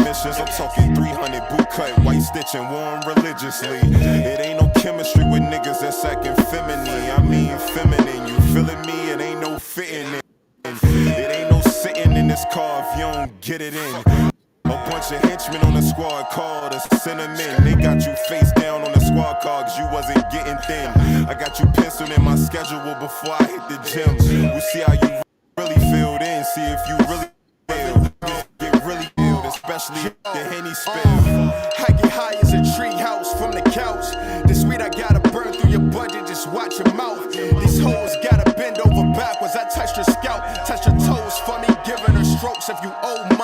missions. I'm talking 300 boot cut, white stitch and worn religiously. It ain't no chemistry with niggas that's acting feminine. I mean feminine, you feeling me? It ain't no fitting in. It ain't no sitting in this car if you don't get it in. A bunch of henchmen on the squad called us cinnamon. They got you face down on the squad car cause you wasn't getting thin. I got you penciled in my schedule before I hit the gym. We'll see how you really feel then, see if you really feel. Get really filled, especially the Henny spill. I get high as a tree house from the couch. This weed I gotta burn through your budget, just watch your mouth. These hoes gotta bend over backwards. I touched her scalp, touched her toes for me, giving her strokes if you owe money.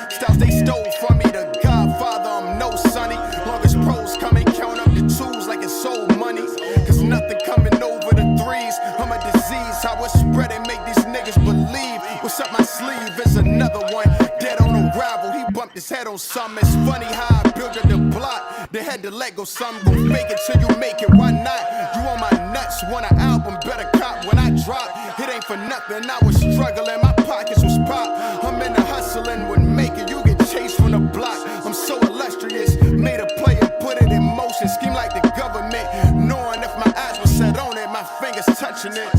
Styles they stole from me, the Godfather, I'm no sonny. Long as pros come and count up the twos like it's soul money. Cause nothing coming over the threes. I'm a disease, how it's spreading, make these niggas believe. What's up my sleeve is another one. Dead on the gravel, he bumped his head on something. It's funny how I built up the block. They had to let go some, gon' fake it till you make it, why not? You on my nuts, want an album, better cop when I drop. It ain't for nothing, I was struggling, my pockets was pop. I'm in the hustling with making, you get chased from the block. I'm so illustrious, made a play and put it in motion. Scheme like the government, knowing if my eyes were set on it, my fingers touching it.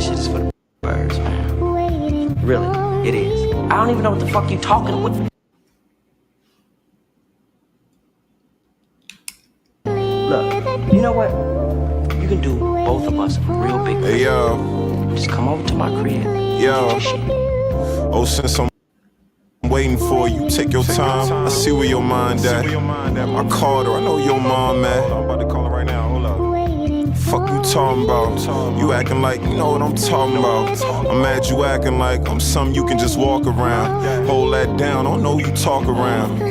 Shit is for the birds, man. Really, it is. I don't even know what the fuck you talking about. Look, you know what? You can do both of us a real big favor. Hey yo, just come over to my crib. Yo, oh since I'm waiting for you, take your time. I see where your mind at. I called her, I know your mom at. I'm about to call her right now, hold up. Fuck you talking about? You acting like you know what I'm talking about. I'm mad you acting like I'm something you can just walk around. Hold that down, I don't know you talk around.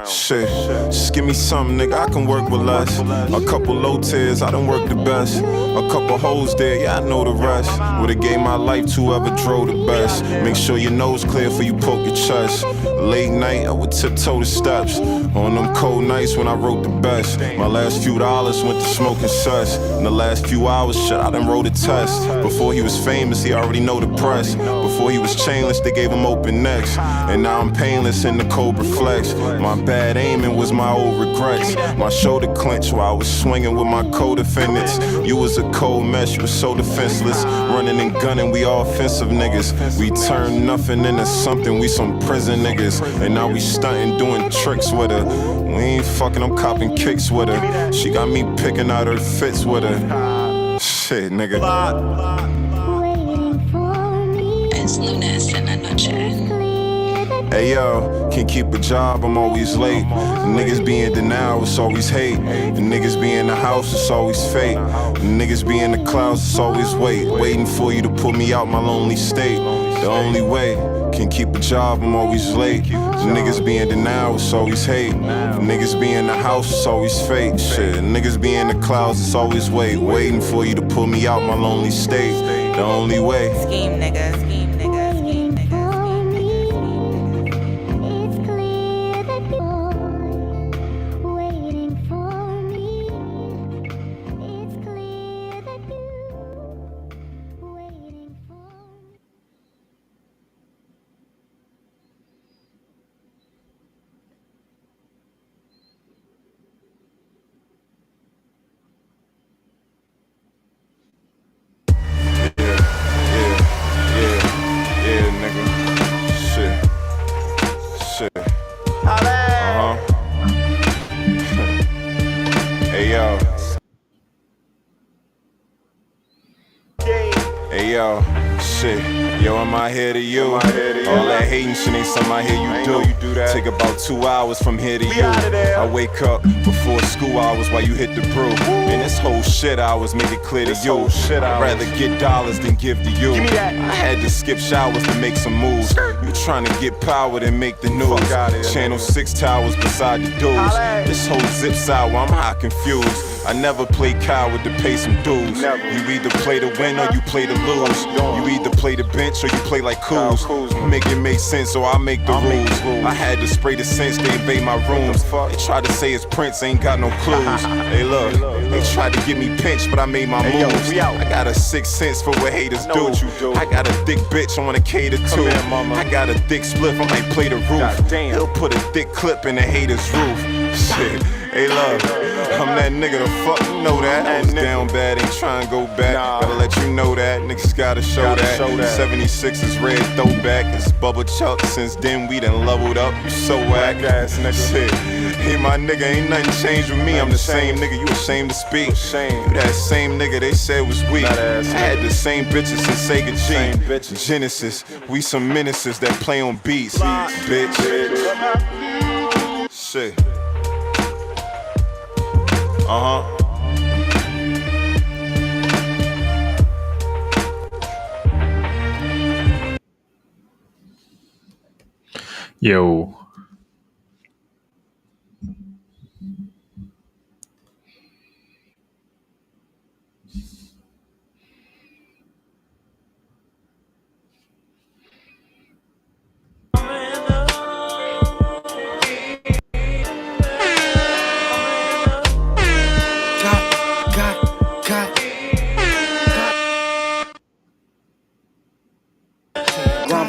Shit, just give me something, nigga, I can work with less. A couple low tiers, I done work the best. A couple hoes there, yeah, I know the rest. Would've gave my life to whoever drove the best. Make sure your nose clear before you poke your chest. Late night, I would tiptoe the steps. On them cold nights when I wrote the best. My last few dollars went to smoking cess. In the last few hours, shit, I done wrote a test. Before he was famous, he already know the press. Before he was chainless, they gave him open necks. And now I'm painless in the Cobra Flex. My bad aiming was my old regrets. My shoulder clenched while I was swinging with my co-defendants. You was a cold mess, you was so defenseless. Running and gunning, we all offensive niggas. We turned nothing into something, we some prison niggas. And now we stunting, doing tricks with her. We ain't fucking, I'm copping kicks with her. She got me picking out her fits with her. Shit, nigga. It's Lunas in a nutshell. Hey yo, can't keep a job, I'm always late. The niggas be in denial, it's always hate. The niggas be in the house, it's always fate. The niggas be in the clouds, it's always wait. Waiting for you to pull me out my lonely state. The only way, can't keep a job, I'm always late. The niggas be in denial, it's always hate. The niggas be in the house, it's always fate. Shit, the niggas be in the clouds, it's always wait. Waiting for you to pull me out my lonely state. The only way. Scheme nigga, scheme nigga, scheme nigga. Yo, am I here to you? All that hating shit ain't something I hear you do. Take about 2 hours from here to you. I wake up before school hours while you hit the brew. Man, this whole shit hours make it clear to you. I'd rather get dollars than give to you. I had to skip showers to make some moves. You trying to get power and make the news. Channel 6 towers beside the dudes. This whole zip sour, I'm hot confused. I never play coward to pay some dues. You either play to win or you play to lose. You either play the bench or you play like Coos. Make it make sense so I make the rules. I had to spray the sense, they invade my rooms. They tried to say it's Prince, ain't got no clues. Hey look, they tried to get me pinched, but I made my moves. I got a 6th sense for what haters do. I got a thick bitch I wanna cater to. I got a thick spliff, I might play the roof. He'll put a thick clip in the hater's roof. Shit, hey look, I'm that nigga the fuck, you know that. I was down bad, ain't trying to go back. Gotta let you know that, niggas gotta show that. 76 is red throwback, it's Bubba Chuck. Since then we done leveled up, you so whack. Shit, hey my nigga, ain't nothing changed with me. I'm the same nigga, you ashamed to speak. You that same nigga they said was weak. I had the same bitches since Sega G. Genesis, we some menaces that play on beats, bitch. Shit. Yo.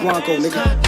Blanco, nigga.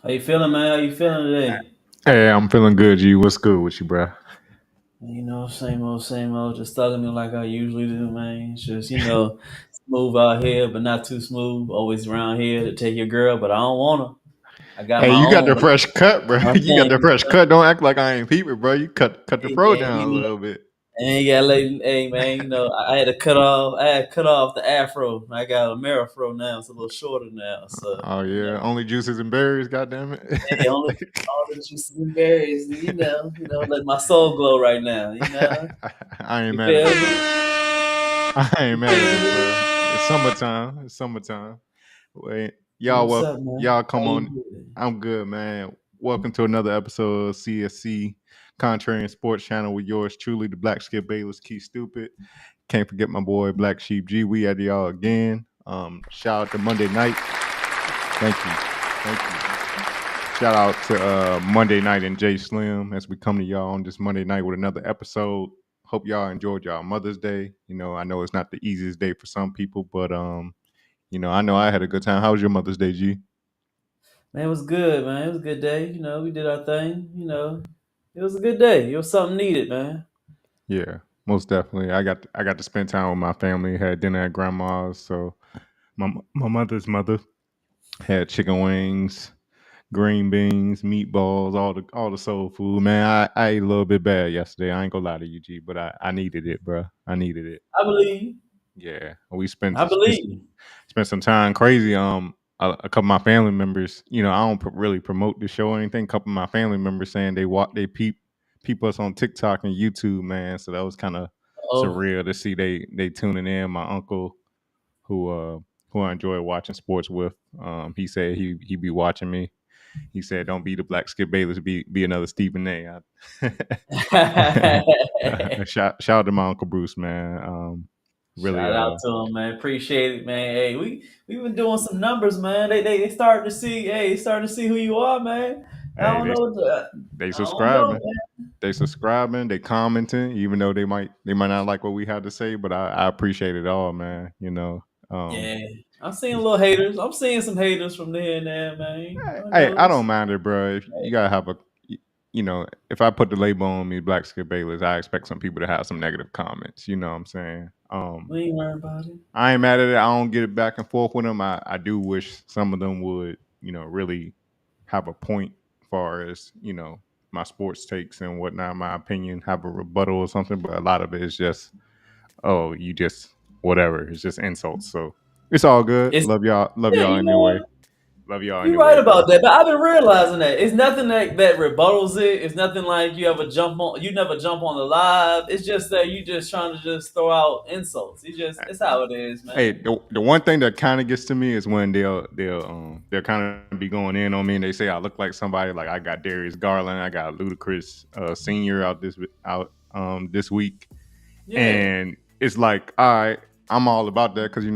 How you feeling, man? How you feeling today? Hey, I'm feeling good, G. What's good with you, bro? You know, same old, same old. Just thugging it like I usually do, man. Just, smooth out here, but not too smooth. Always around here to take your girl, but I don't want her. I got Hey, my you got the own. fresh cut, bro. I'm You got the saying, fresh cut. Don't act like I ain't peeping, bro. You cut the fro down a little bit. ain't got like, hey, man, I had to cut off the afro. I got a mirror fro now. It's a little shorter now. So, Oh yeah, only juices and berries. Goddamn it. hey, all the juices and berries, let my soul glow right now, I ain't You mad at feel this, me? bro. I ain't You mad at feel this, me? bro. It's summertime. It's summertime. Wait, y'all, What's well, up, man? y'all come How you on. doing? I'm good, man. Welcome to another episode of CSC Contrarian Sports Channel with yours truly, the Black Skip Bayless, Key Stupid. Can't forget my boy Black Sheep G. We at y'all again. Shout out to Monday night. Thank you. Shout out to Monday night and Jay Slim as we come to y'all on this Monday night with another episode. Hope y'all enjoyed y'all Mother's Day. I know it's not the easiest day for some people, but I know I had a good time. How was your Mother's Day, G? Man, it was good, man. It was a good day. We did our thing. It was a good day. It was something needed, man. Yeah, most definitely. I got to spend time with my family. Had dinner at grandma's. So my mother's mother had chicken wings, green beans, meatballs, all the soul food. Man, I ate a little bit bad yesterday. I ain't gonna lie to you, G, but I needed it, bro. I needed it. I believe. Yeah, we spent I believe. some time crazy. A couple of my family members. I don't really promote the show or anything. A couple of my family members saying they peep us on TikTok and YouTube, man. So that was kind of Oh, surreal to see they tuning in. My uncle, who I enjoy watching sports with, he said he be watching me. He said, "Don't be the black Skip Bayless, be another Stephen A." Shout out to my Uncle Bruce, man. Really, Shout out to him, man. Appreciate it, man. Hey, we've been doing some numbers, man. They starting to see. Hey, starting to see who you are, man. I hey, don't know. they I don't know, subscribing. They subscribing, they commenting, even though they might not like what we have to say, but I appreciate it all, man. Yeah, I'm seeing little haters. I'm seeing some haters from there and there, man. I don't mind it, bro. If you gotta have if I put the label on me, Black Skip Bayless, I expect some people to have some negative comments. You know what I'm saying? We ain't worried about it. I ain't mad at it. I don't get it back and forth with them. I do wish some of them would, really have a point as far as, my sports takes and whatnot, my opinion, have a rebuttal or something. But a lot of it is just, oh, you just whatever. It's just insults. So it's all good. It's Love y'all. Love yeah, y'all you know anyway. what? Love y'all You're anyway, right bro. about that, but I've been realizing that it's nothing that rebuttals it. It's nothing like you never jump on the live. It's just that you just trying to just throw out insults. It's how it is, man. Hey, the one thing that kind of gets to me is when they'll kind of be going in on me and they say I look like somebody. Like I got Darius Garland, I got Ludacris Senior out this week, Yeah, and it's like, all right, I'm all about that because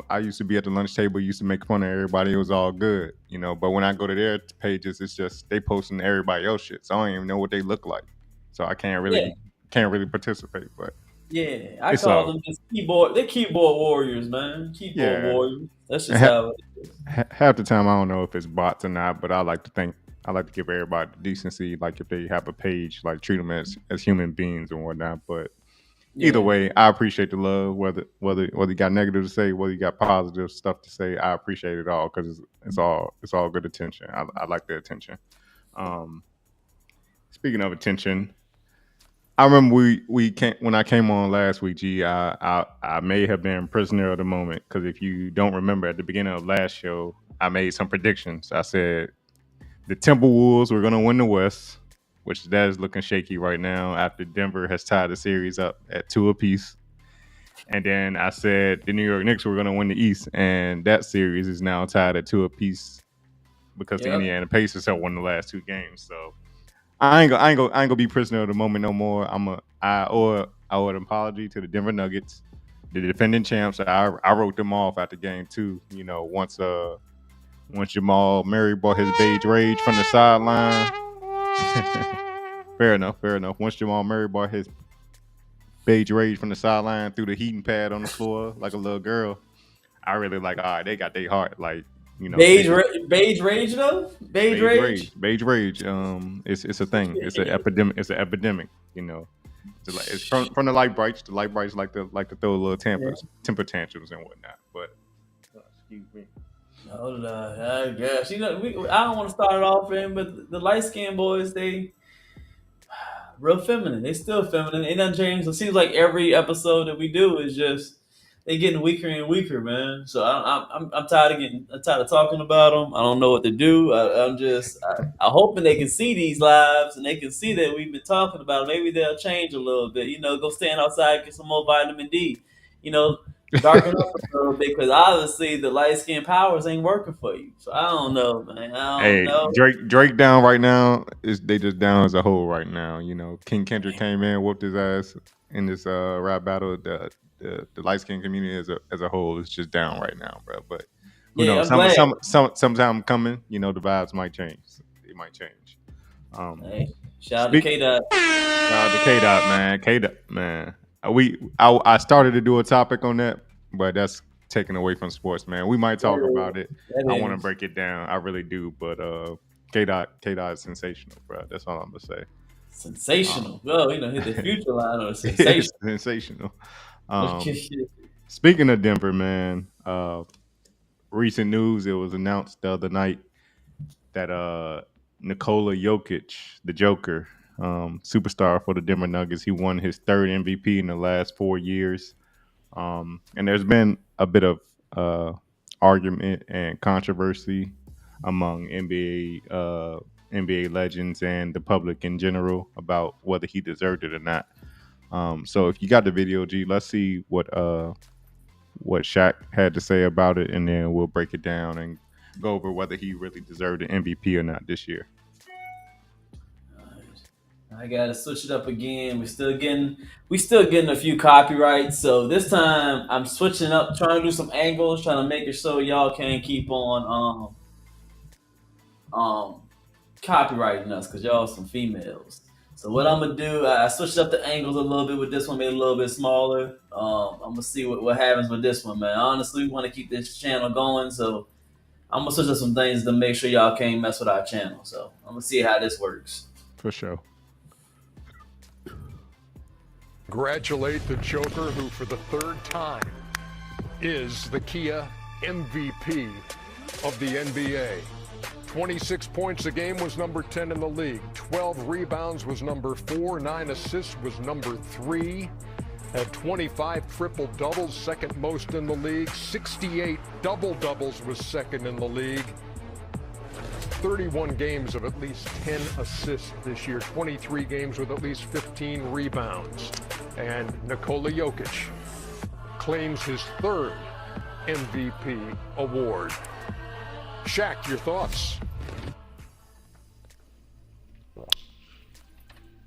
I used to be at the lunch table, used to make fun of everybody. It was all good, But when I go to their pages, it's just they posting everybody else shit, so I don't even know what they look like, so I can't yeah, really participate. But yeah. I it's call all them just keyboard. They're keyboard warriors, man. Keyboard yeah. warriors. That's just how it is. Half the time I don't know if it's bots or not, but I like to give everybody decency. Like if they have a page, like treat them as human beings and whatnot. But either Yeah, way, I appreciate the love. Whether you got negative to say, whether you got positive stuff to say, I appreciate it all because it's all good attention. I like the attention. Um, Speaking of attention, I remember when I came on last week. I may have been prisoner of the moment because if you don't remember, at the beginning of last show, I made some predictions. I said the Timberwolves were going to win the West, which that is looking shaky right now after Denver has tied the series up at 2 apiece. And then I said the New York Knicks were going to win the East, and that series is now tied at 2 apiece because the yep. Indiana Pacers have won the last 2 games. So I ain't gonna be prisoner of the moment no more. I owe an apology to the Denver Nuggets, the defending champs. I wrote them off after game 2. Once Jamal Murray brought his beige rage from the sideline. Fair enough. Once Jamal Murray brought his beige rage from the sideline through the heating pad on the floor like a little girl, I really like. All right, they got their heart. Like Beige rage though. Beige rage. Beige rage. It's a thing. It's an epidemic. It's an epidemic. It's from the light brights. The light brights like to throw a little temper tantrums and whatnot. But excuse me. Hold on, I guess I don't want to start it off in, but the light skinned boys, they real feminine. They still feminine. It doesn't change. It seems like every episode that we do is just they getting weaker and weaker, man. So I'm tired of talking about them. I don't know what to do. I'm hoping they can see these lives and they can see that we've been talking about it. Maybe they'll change a little bit. Go stand outside, get some more vitamin D. Darken up a little bit because obviously the light skin powers ain't working for you. So I don't know, man. I don't Hey, know. Drake down right now. They just down as a whole right now. King Kendrick came in, whooped his ass in this rap battle. The light skin community as a whole is just down right now, bro. But who Yeah, knows? I'm glad. Sometime coming. The vibes might change. It might change. Hey, shout out to K-Dot. Shout out to K-Dot, man. K-Dot, man. I started to do a topic on that, but that's taken away from sports, man. We might talk about it. I want to break it down. I really do, but K-Dot is sensational, bro. That's all I'm gonna say. Sensational. Hit the future line on sensational. Sensational. Speaking of Denver, man, recent news. It was announced the other night that Nikola Jokic, the Joker, superstar for the Denver Nuggets, he won his 3rd MVP in the last 4 years. And there's been a bit of argument and controversy among NBA legends and the public in general about whether he deserved it or not. So if you got the video, G, let's see what Shaq had to say about it, and then we'll break it down and go over whether he really deserved an MVP or not this year. I gotta switch it up again. We still getting a few copyrights. So this time I'm switching up, trying to do some angles, trying to make it so y'all can't keep on copyrighting us because y'all some females. So what I'm gonna do, I switched up the angles a little bit with this one, made it a little bit smaller. I'm gonna see what happens with this one, man. Honestly, we want to keep this channel going, so I'm gonna switch up some things to make sure y'all can't mess with our channel. So I'm gonna see how this works. For sure. Congratulate the Joker, who for the third time is the Kia MVP of the NBA. 26 points a game was number 10 in the league. 12 rebounds was number 4. 9 assists was number 3. Had 25 triple-doubles, second most in the league. 68 double-doubles was second in the league. 31 games of at least 10 assists this year. 23 games with at least 15 rebounds. And Nikola Jokic claims his third MVP award. Shaq, your thoughts?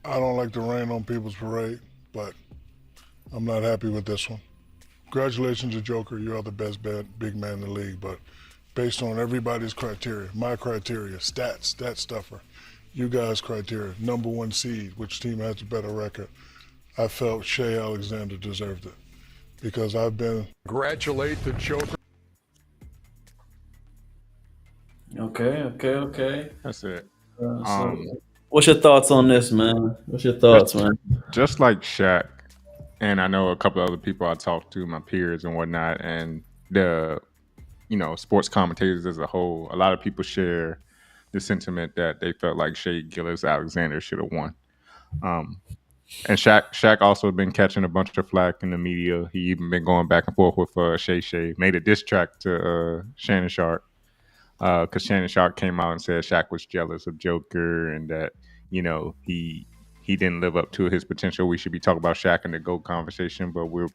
I don't like to rain on people's parade, but I'm not happy with this one. Congratulations to Joker, you are the best big man in the league, but based on everybody's criteria, my criteria, stats, stat stuffer, you guys' criteria, number 1 seed, which team has a better record, I felt Shea Alexander deserved it because I've been... Congratulate the Joker. Okay. That's it. What's your thoughts on this, man? What's your thoughts, man? Just like Shaq, and I know a couple other people I talked to, my peers and whatnot, and the sports commentators as a whole, a lot of people share the sentiment that they felt like Shea Gilgeous-Alexander should have won. And Shaq also been catching a bunch of flack in the media. He even been going back and forth with Shay. Made a diss track to Shannon Sharp because Shannon Sharp came out and said Shaq was jealous of Joker and that he didn't live up to his potential. We should be talking about Shaq in the GOAT conversation, but we're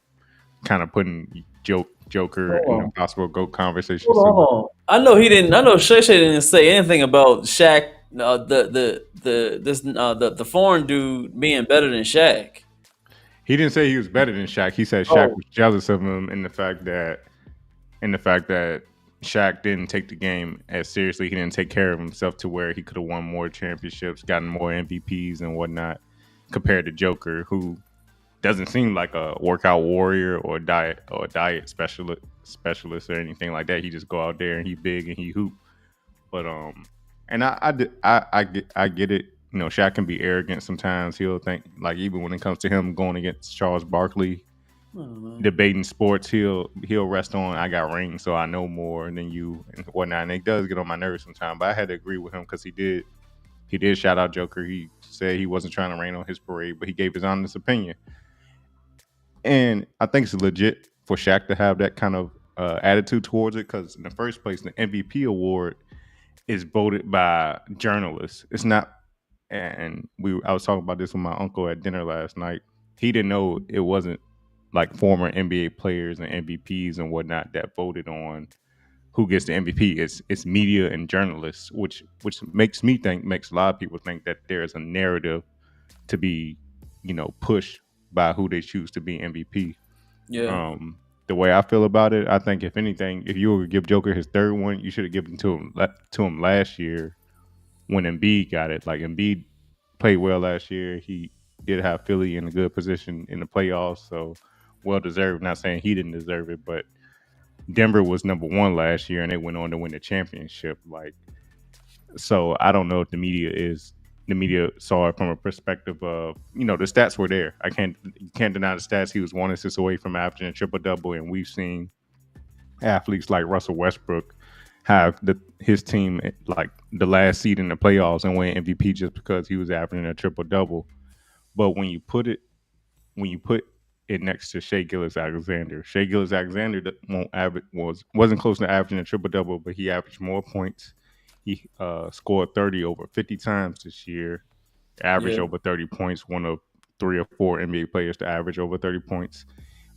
kind of putting Joker in the possible GOAT conversation. I know he didn't. I know Shay didn't say anything about Shaq. The foreign dude being better than Shaq. He didn't say he was better than Shaq. He said Shaq was jealous of him in the fact that Shaq didn't take the game as seriously. He didn't take care of himself to where he could have won more championships, gotten more MVPs and whatnot, compared to Joker, who doesn't seem like a workout warrior or a diet specialist or anything like that. He just go out there and he big and he hoop. But and I get it. Shaq can be arrogant sometimes. He'll think, like, even when it comes to him going against Charles Barkley, debating sports, he'll rest on, I got rings, so I know more than you and whatnot. And it does get on my nerves sometimes. But I had to agree with him because he did shout out Joker. He said he wasn't trying to rain on his parade, but he gave his honest opinion. And I think it's legit for Shaq to have that kind of attitude towards it because in the first place, the MVP award is voted by journalists. It's not, and I was talking about this with my uncle at dinner last night. He didn't know it wasn't like former NBA players and MVPs and whatnot that voted on who gets the MVP. It's media and journalists, which makes a lot of people think that there's a narrative to be, pushed by who they choose to be MVP. Yeah. The way I feel about it, I think if anything, if you were to give Joker his third one, you should have given to him last year when Embiid got it. Like, Embiid played well last year. He did have Philly in a good position in the playoffs, so well deserved. Not saying he didn't deserve it, but Denver was number 1 last year and they went on to win the championship. Like, so I don't know if the media saw it from a perspective of, the stats were there. You can't deny the stats. He was 1 assist away from averaging a triple-double, and we've seen athletes like Russell Westbrook have his team like the last seed in the playoffs and win MVP just because he was averaging a triple-double. But when you put it next to Shea Gilgeous-Alexander wasn't close to averaging a triple-double, but he averaged more points. He scored 30 over 50 times this year, averaged over 30 points, one of 3 or 4 NBA players to average over 30 points.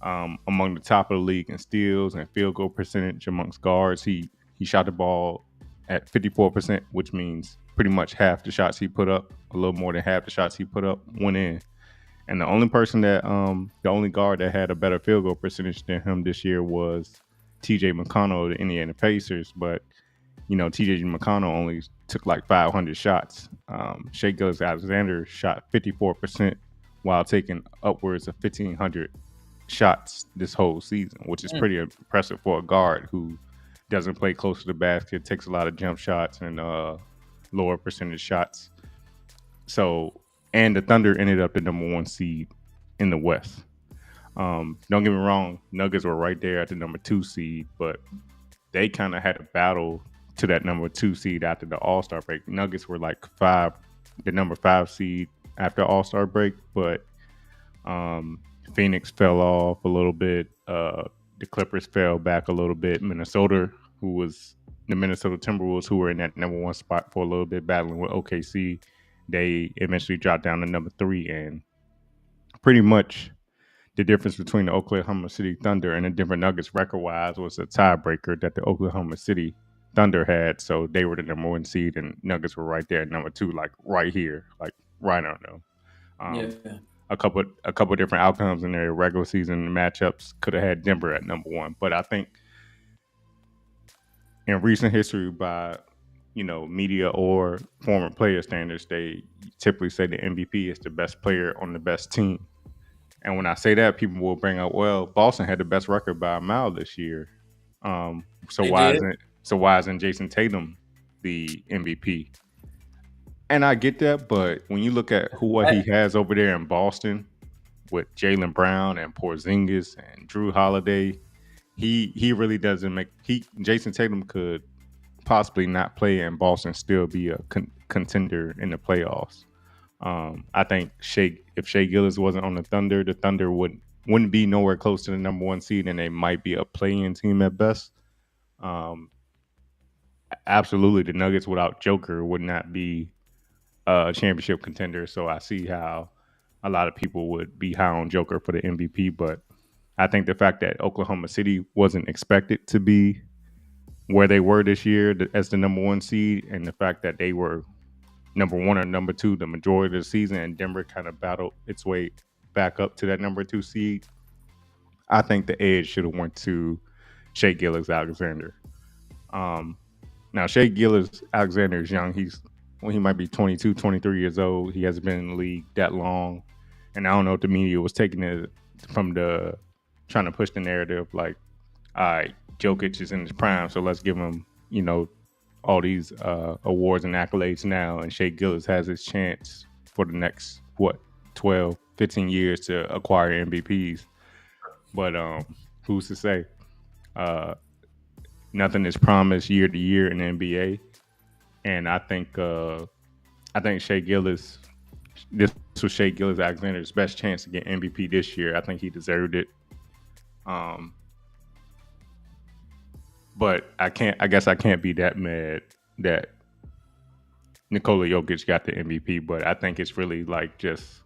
Among the top of the league in steals and field goal percentage amongst guards. He He shot the ball at 54%, which means pretty much half the shots he put up, a little more than half the shots he put up, went in. And the only person that, the only guard that had a better field goal percentage than him this year was T.J. McConnell of the Indiana Pacers. But, you know, T.J. McConnell only took like 500 shots. Shai Gilgeous-Alexander shot 54% while taking upwards of 1,500 shots this whole season, which is pretty impressive for a guard who doesn't play close to the basket, takes a lot of jump shots and lower percentage shots. So, and the Thunder ended up the number 1 seed in the West. Don't get me wrong, Nuggets were right there at the number 2 seed, but they kind of had a battle to that number 2 seed after the All-Star break. Nuggets were like the number 5 seed after All-Star break, but Phoenix fell off a little bit. The Clippers fell back a little bit. Minnesota, who was the Minnesota Timberwolves, who were in that number 1 spot for a little bit, battling with OKC, they eventually dropped down to number 3. And pretty much the difference between the Oklahoma City Thunder and the Denver Nuggets record-wise was a tiebreaker that the Oklahoma City Thunder had. So they were the number 1 seed, and Nuggets were right there at number 2, like right here, like right on them. A couple different outcomes in their regular season matchups could have had Denver at number 1. But I think in recent history, by media or former player standards, they typically say the MVP is the best player on the best team. And when I say that, people will bring up, well, Boston had the best record by a mile this year. So why isn't Jason Tatum the MVP? And I get that, but when you look at what he has over there in Boston with Jaylen Brown and Porzingis and Drew Holiday, he really doesn't Jason Tatum could possibly not play and Boston still be a contender in the playoffs. I think if Shai Gilgeous wasn't on the Thunder wouldn't be nowhere close to the number 1 seed, and they might be a play-in team at best. Absolutely, the Nuggets without Joker would not be a championship contender. So I see how a lot of people would be high on Joker for the MVP, but I think the fact that Oklahoma City wasn't expected to be where they were this year as the number 1 seed, and the fact that they were number 1 or number 2 the majority of the season, and Denver kind of battled its way back up to that number 2 seed, I think the edge should have went to Shai Gilgeous-Alexander. Now, Shai Gilgeous-Alexander is young. He might be 22, 23 years old. He hasn't been in the league that long. And I don't know if the media was taking it from trying to push the narrative like, all right, Jokic is in his prime, so let's give him, all these awards and accolades now. And Shai Gilgeous has his chance for the next, 12, 15 years to acquire MVPs. But who's to say? Nothing is promised year to year in the NBA. And I think Shai Gilgeous, this was Shai Gilgeous-Alexander's best chance to get MVP this year. I think he deserved it. But I guess I can't be that mad that Nikola Jokic got the MVP, but I think it's really like just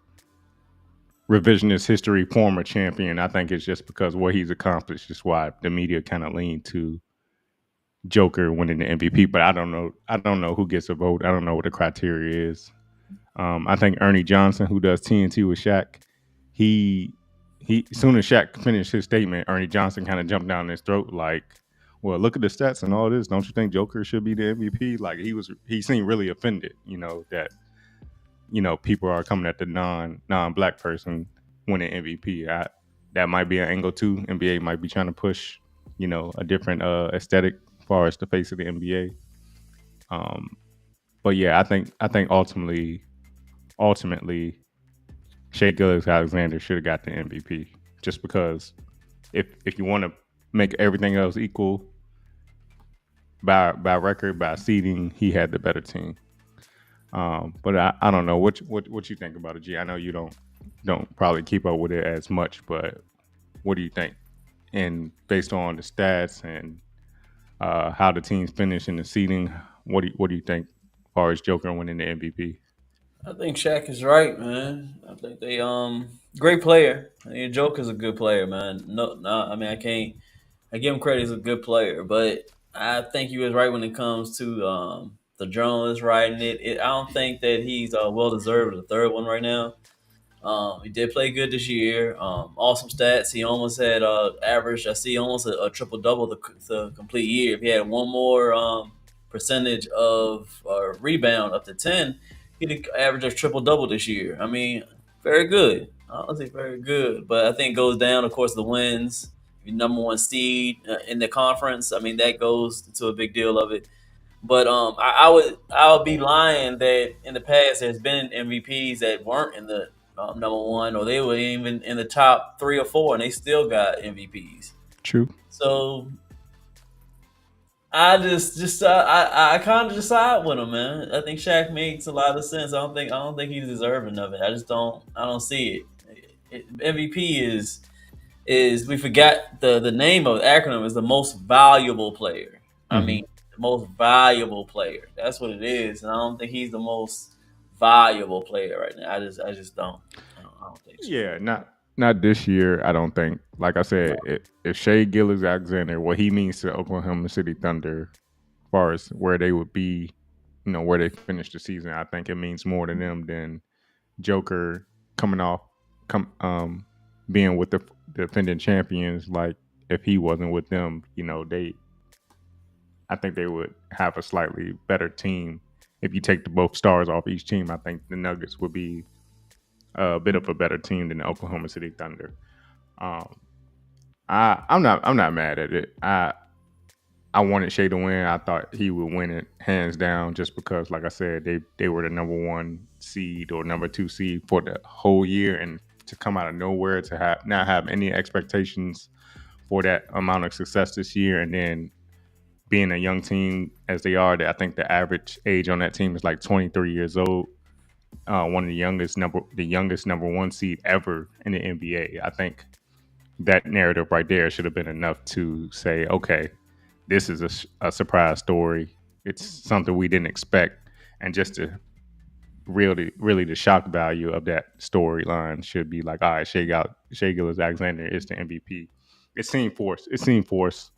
revisionist history, former champion. I think it's just because what he's accomplished is why the media kind of lean to Joker winning the MVP, but I don't know who gets a vote. I don't know what the criteria is. I think Ernie Johnson, who does TNT with Shaq, he as soon as Shaq finished his statement, Ernie Johnson kind of jumped down his throat like, well, look at the stats and all this. Don't you think Joker should be the MVP? Like he seemed really offended, that people are coming at the non-black person winning MVP. That might be an angle too. NBA might be trying to push, a different aesthetic as far as the face of the NBA. But yeah, I think ultimately, Shai Gilgeous-Alexander should have got the MVP, just because if you want to make everything else equal by record, by seeding, he had the better team. But I don't know what you think about it, G. I know you don't probably keep up with it as much, but what do you think? And based on the stats and how the teams finish in the seeding, what do you think as far as Joker winning the MVP? I think Shaq is right, man. I think they great player. I mean, Joker's a good player, man. No, I mean I give him credit as a good player, but I think you was right when it comes to the journalist writing it. I don't think that he's well deserved the third one right now. He did play good this year. Awesome stats. He almost had average. I see almost a triple double the complete year. If he had one more percentage of rebound up to 10, he'd average a triple double this year. I mean, very good. Honestly, very good. But I think it goes down, of course, the wins. Your number one seed in the conference. I mean, that goes to a big deal of it. But I would be lying that in the past there's been MVPs that weren't in the number one, or they were even in the top 3 or 4, and they still got MVPs. True. So I kind of decide with him, man. I think Shaq makes a lot of sense. I don't think he's deserving of it. I don't see it. MVP is we forgot the name of the acronym is the most valuable player. I mean, the most valuable player. That's what it is, and I don't think he's the most valuable player right now. I just don't. I don't think so. Yeah, not this year. I don't think. Like I said, if Shea Gilgeous-Alexander, what he means to Oklahoma City Thunder, as far as where they would be, where they finish the season, I think it means more to them than Joker coming off, being with the defending champions. Like if he wasn't with them, I think they would have a slightly better team. If you take the both stars off each team, I think the Nuggets would be a bit of a better team than the Oklahoma City Thunder. I'm not mad at it. I wanted Shea to win. I thought he would win it hands down, just because, like I said, they were the number 1 seed or number 2 seed for the whole year, and to come out of nowhere to not have any expectations for that amount of success this year, and then being a young team as they are, I think the average age on that team is like 23 years old. One of the youngest number 1 seed ever in the NBA. I think that narrative right there should have been enough to say, okay, this is a surprise story. It's something we didn't expect, and just to really the shock value of that storyline should be like, all right, Shea Gilgeous-Alexander is the MVP. It seemed forced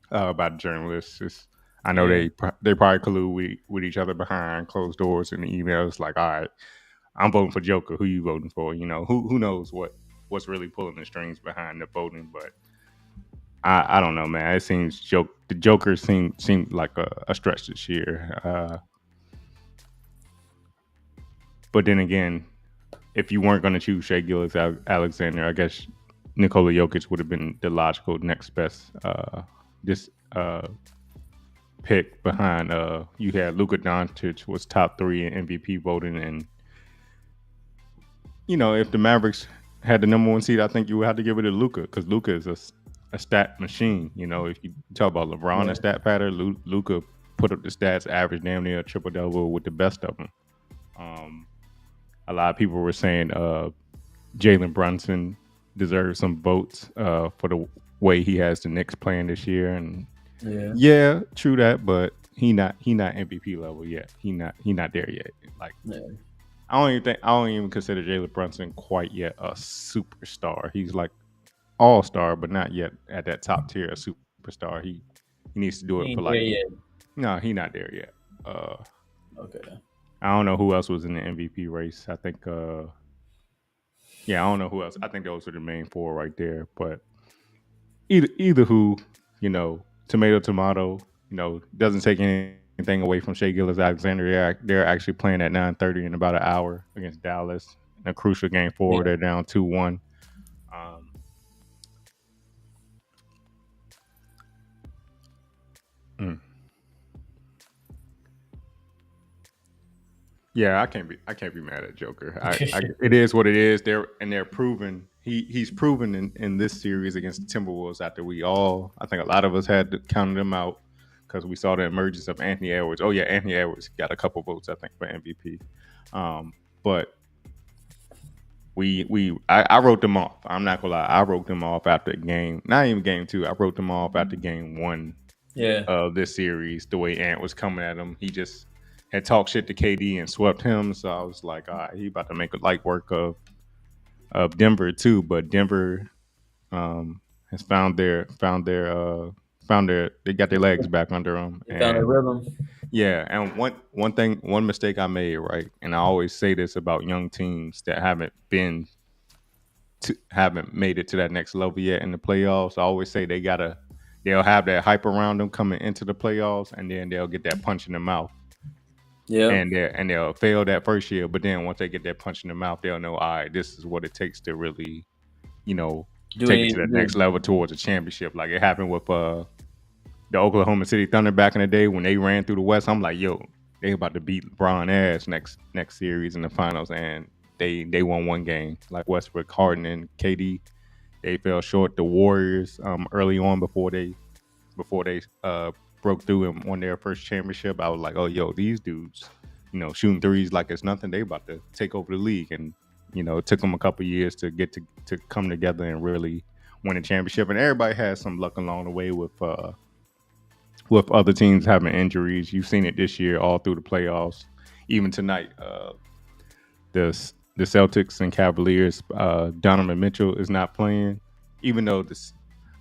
by the journalists. I know they probably collude with each other behind closed doors in the emails. Like, all right, I'm voting for Joker. Who you voting for? Who knows what's really pulling the strings behind the voting? But I don't know, man. It seems the Joker seemed like a stretch this year. But then again, if you weren't going to choose Shea Gilgeous-Alexander, I guess Nikola Jokic would have been the logical next best pick behind. You had Luka Doncic was top 3 in MVP voting, and if the Mavericks had the number 1 seed, I think you would have to give it to Luka, because Luka is a stat machine. If you talk about LeBron, a stat pattern, Luka put up the stats, average damn near a triple double with the best of them. A lot of people were saying Jalen Brunson deserves some votes for the way he has the Knicks playing this year, and yeah, true that, but he not MVP level yet. He not there yet. Like, I don't even consider Jalen Brunson quite yet a superstar. He's like all-star, but not yet at that top tier of superstar. He needs to do it for like. No, he not there yet. Okay. I don't know who else was in the MVP race. I think, I don't know who else. I think those are the main 4 right there. But either who, tomato, doesn't take anything away from Shea Gilgeous-Alexander. They're actually playing at 9:30 in about an hour against Dallas in a crucial game 4. They're down 2-1. Yeah, I can't be mad at Joker. It is what it is. They're proven. He's proven in this series against the Timberwolves, after I think a lot of us had to count them out because we saw the emergence of Anthony Edwards. Oh yeah, Anthony Edwards got a couple votes, I think, for MVP. But I wrote them off. I'm not gonna lie. I wrote them off after game, not even game 2. I wrote them off after game 1 of this series. The way Ant was coming at him, he just had talked shit to KD and swept him. So I was like, all right, he about to make a light work of Denver too. But Denver has found their they got their legs back under them. They found a And rhythm. yeah, and one mistake I made, right, and I always say this about young teams that haven't made it to that next level yet in the playoffs. I always say they'll have that hype around them coming into the playoffs, and then they'll get that punch in the mouth. Yeah. And they'll fail that first year, but then once they get that punch in the mouth, they'll know, all right, this is what it takes to really, take it to that next level towards a championship. Like it happened with the Oklahoma City Thunder back in the day when they ran through the West. I'm like, yo, they about to beat LeBron ass next series in the finals, and they won one game. Like Westbrook, Harden, and KD, they fell short. The Warriors early on before they broke through and won their first championship. I was like, oh, yo, these dudes, shooting threes like it's nothing. They about to take over the league, and it took them a couple years to get to come together and really win a championship. And everybody has some luck along the way with other teams having injuries. You've seen it this year all through the playoffs. Even tonight, the Celtics and Cavaliers, Donovan Mitchell is not playing. Even though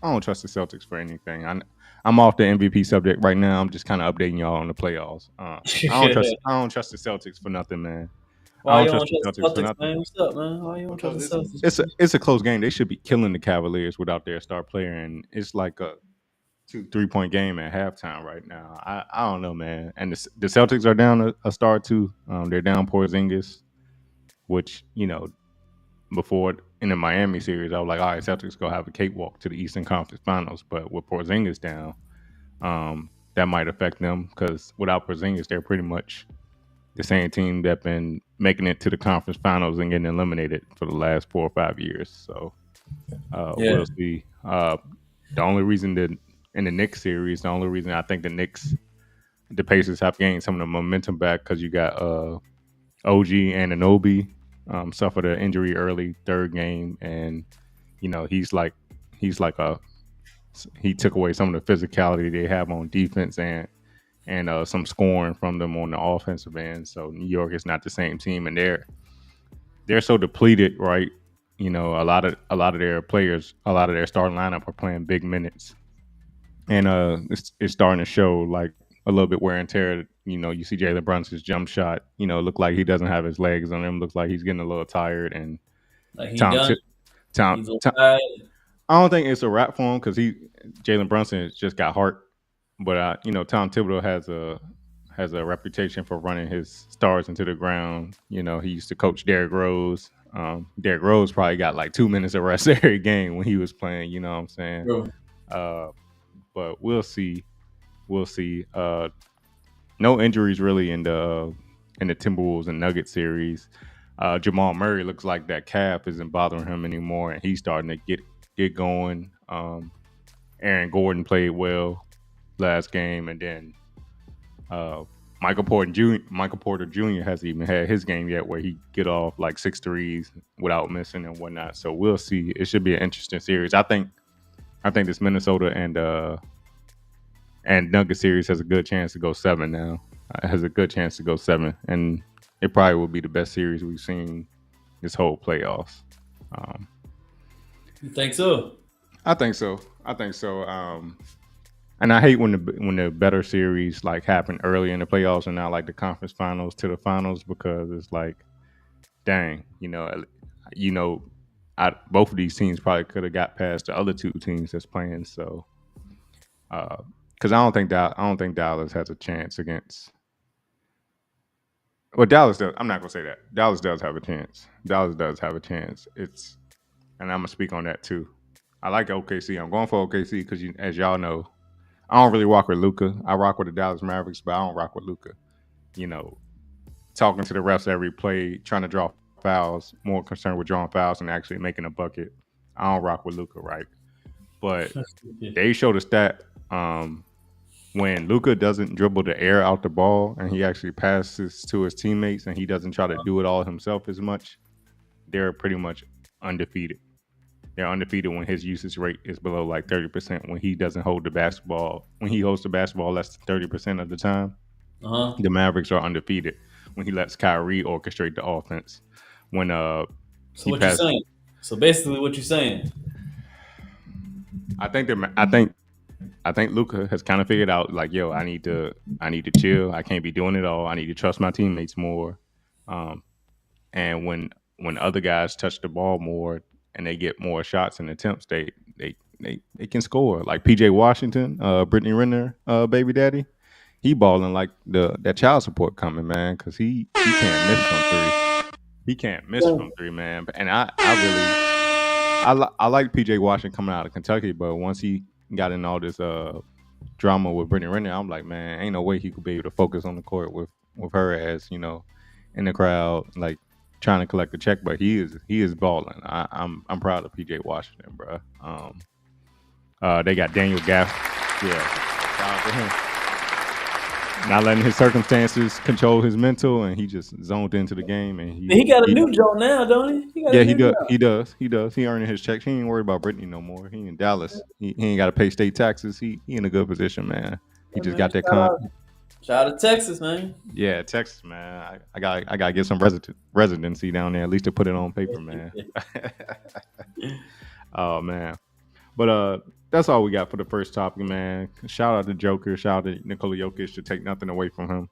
I don't trust the Celtics for anything. I'm off the MVP subject right now. I'm just kind of updating y'all on the playoffs. I don't trust the Celtics for nothing, man. Why you don't trust the Celtics, man? What's up, man? Why you don't trust the Celtics? It's a close game. They should be killing the Cavaliers without their star player, and it's like a 2-3 point game at halftime right now. I don't know, man. And the Celtics are down a star too. They're down Porzingis, which before in the Miami series, I was like, all right, Celtics go have a cakewalk to the Eastern Conference Finals. But with Porzingis down, that might affect them because without Porzingis, they're pretty much the same team that's been making it to the conference finals and getting eliminated for the last 4 or 5 years. So we'll see. The only reason that in the Knicks series, the only reason I think the Pacers have gained some of the momentum back because you got OG and Anunoby suffered an injury early third game, and he took away some of the physicality they have on defense and some scoring from them on the offensive end. So New York is not the same team, and they're so depleted, right? A lot of their players, a lot of their starting lineup are playing big minutes, and it's starting to show like a little bit wear and tear. You see Jalen Brunson's jump shot. Look like he doesn't have his legs on him. Looks like he's getting a little tired. And like he's I don't think it's a wrap for him because Jalen Brunson has just got heart. But Tom Thibodeau has a reputation for running his stars into the ground. He used to coach Derrick Rose. Derrick Rose probably got like 2 minutes of rest every game when he was playing. You know what I'm saying? True. But we'll see. No injuries really in the Timberwolves and Nuggets series. Jamal Murray looks like that calf isn't bothering him anymore, and he's starting to get going. Aaron Gordon played well last game, and then Michael Porter Jr. hasn't even had his game yet where he get off like 6 threes without missing and whatnot. So we'll see. It should be an interesting series. I think this Minnesota and Nuggets series has a good chance to go 7 now. And it probably will be the best series we've seen this whole playoffs. You think so? I think so. And I hate when the better series like happen early in the playoffs and not like the conference finals to the finals, because it's like, dang, both of these teams probably could have got past the other two teams that's playing. So, because I don't think Dallas has a chance against. Well, Dallas does. I'm not gonna say that. Dallas does have a chance. And I'm gonna speak on that too. I like OKC. I'm going for OKC because, as y'all know, I don't really rock with Luka. I rock with the Dallas Mavericks, but I don't rock with Luka. Talking to the refs every play, trying to draw fouls, more concerned with drawing fouls than actually making a bucket. I don't rock with Luka, right? But they showed a stat when Luka doesn't dribble the air out the ball and he actually passes to his teammates and he doesn't try to do it all himself as much, they're pretty much undefeated. They're undefeated when his usage rate is below like 30%. When he doesn't hold the basketball, when he holds the basketball less than 30% of the time, the Mavericks are undefeated. When he lets Kyrie orchestrate the offense. So what you're saying? So basically, what you're saying? I think think Luka has kind of figured out like, yo, I need to chill. I can't be doing it all. I need to trust my teammates more. And when other guys touch the ball more and they get more shots and attempts, they can score. Like PJ Washington, Brittany Renner, baby daddy, he balling like that child support coming, man, because he can't miss from three. He can't miss from three, man. And I like PJ Washington coming out of Kentucky, but once he got in all this drama with Brittany Renner, I'm like, man, ain't no way he could be able to focus on the court with her as, you know, in the crowd, like trying to collect a check. But he is balling. I'm proud of PJ Washington, bro. They got Daniel Gaff. Yeah, shout out to him. Not letting his circumstances control his mental, and he just zoned into the game. And he got a new job now, don't he? He does. He earning his checks. He ain't worried about Brittany no more. He in Dallas. He ain't got to pay state taxes. He in a good position, man. He just got that Shout out to Texas, man. Yeah, Texas, man. I gotta get some residency down there, at least to put it on paper, man. Oh man. But that's all we got for the first topic, man. Shout out to Joker. Shout out to Nikola Jokic to take nothing away from him.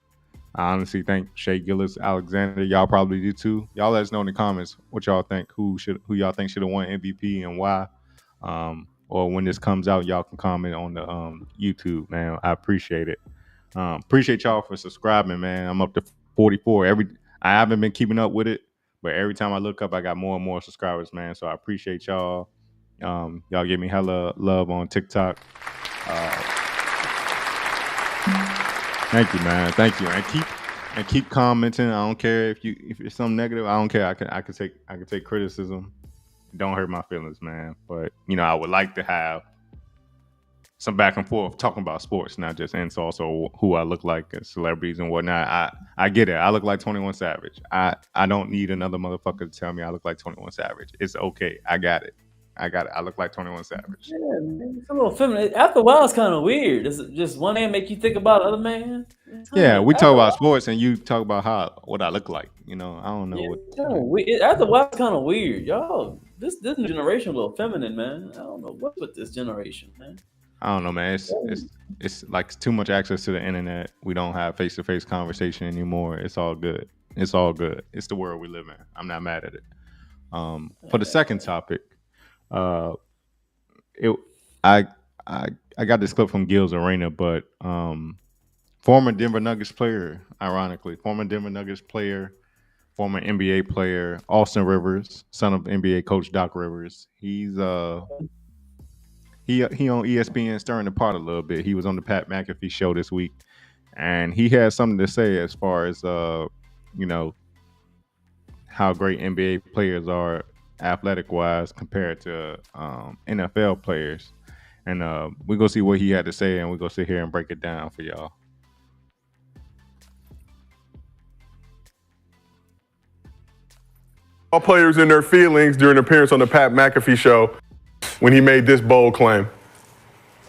I honestly think Shea Gillis Alexander, y'all probably do too. Y'all let us know in the comments what y'all think, who y'all think should have won MVP and why. Or when this comes out, y'all can comment on the YouTube, man. I appreciate it. Appreciate y'all for subscribing, man. I'm up to 44. I haven't been keeping up with it, but every time I look up, I got more and more subscribers, man. So I appreciate y'all. Y'all give me hella love on TikTok. Thank you, man. Thank you, and keep commenting. I don't care if it's something negative. I don't care. I can take criticism. Don't hurt my feelings, man. But you know, I would like to have some back and forth talking about sports, not just insults or who I look like as celebrities and whatnot. I get it. I look like 21 Savage. I don't need another motherfucker to tell me I look like 21 Savage. It's okay. I got it. I look like 21 Savage. Yeah, man, it's a little feminine. After a while, it's kind of weird. Does it just one man make you think about other man? Yeah, we talk about sports and you talk about what I look like. You know, I don't know after a while, it's kind of weird, y'all. This new generation a little feminine, man. I don't know what's with this generation, man. I don't know, man. It's like too much access to the internet. We don't have face-to-face conversation anymore. It's all good. It's all good. It's the world we live in. I'm not mad at it. For the second topic, I got this clip from Gil's Arena, but former Denver Nuggets player, ironically, former NBA player, Austin Rivers, son of NBA coach Doc Rivers. He's he on ESPN stirring the pot a little bit. He was on the Pat McAfee show this week, and he had something to say as far as you know, how great NBA players are athletic wise compared to NFL players. And we're gonna see what he had to say, and we're gonna sit here and break it down for y'all. All players in their feelings during an appearance on the Pat McAfee show when he made this bold claim.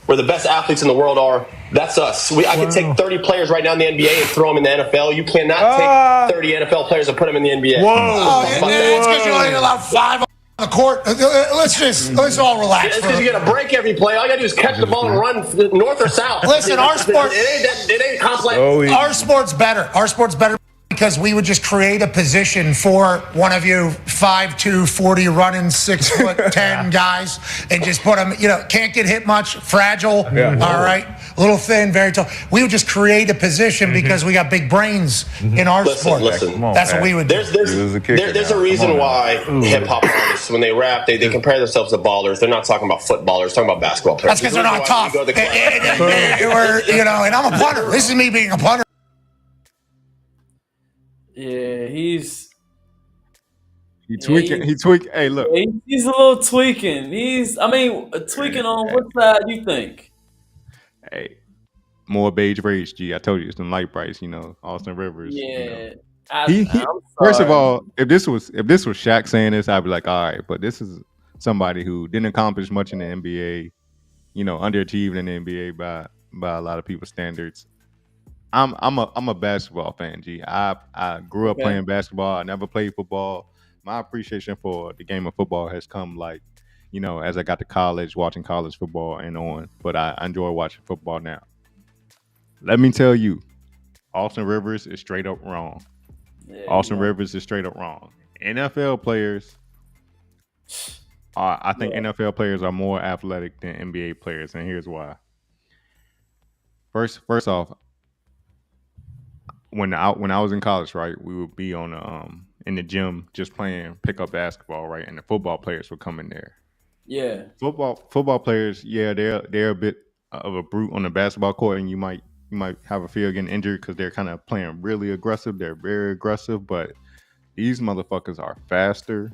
Where the best athletes in the world are, that's us. I could take 30 players right now in the NBA and throw them in the NFL. You cannot take 30 NFL players and put them in the NBA. It's because you only allowed 5 on the court. Let's all relax. It's because you got to break every play. All you got to do is catch the ball and run north or south. Listen, our sport, it ain't complex. Our sport's better. Our sport's better because we would just create a position for one of you 5'2", 40 running 6'10" guys and just put them, you know, can't get hit much, fragile, all right, little thin, very tall. We would just create a position because we got big brains in our sport. Listen, that's what we would do. There's a reason why hip-hop artists, when they rap, they compare themselves to ballers. They're not talking about footballers, talking about basketball players. That's because they're not tough. And I'm a punter. This is me being a punter. Yeah, he's tweaking. He tweak. Hey, look, he's a little tweaking. Tweaking on what side you think? Hey, more beige rage. G, I told you it's the light brights. You know, Austin Rivers. Yeah. You know. First of all, if this was Shaq saying this, I'd be like, all right. But this is somebody who didn't accomplish much in the NBA. You know, underachieved in the NBA by a lot of people's standards. I'm a basketball fan, G. I grew up playing basketball. I never played football. My appreciation for the game of football has come like as I got to college, watching college football and on. But I enjoy watching football now. Let me tell you, Austin Rivers is straight up wrong. Yeah, Austin Rivers is straight up wrong. NFL players, I think NFL players are more athletic than NBA players, and here's why. First off, when I was in college, right, we would be on in the gym just playing pickup basketball, right, and the football players would come in there. Yeah. Football players, yeah, they're a bit of a brute on the basketball court, and you might have a fear of getting injured because they're kind of playing really aggressive. They're very aggressive, but these motherfuckers are faster.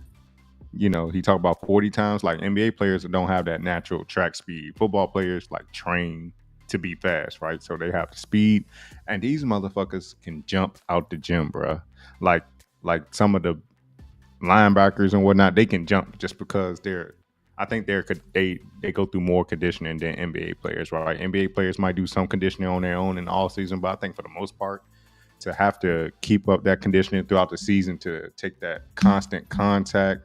He talked about 40 times. Like NBA players don't have that natural track speed. Football players like train to be fast, right? So they have the speed, and these motherfuckers can jump out the gym, bro. Like some of the linebackers and whatnot, they can jump just because they go through more conditioning than NBA players, right? NBA players might do some conditioning on their own in the all season, but I think for the most part, to have to keep up that conditioning throughout the season, to take that constant contact,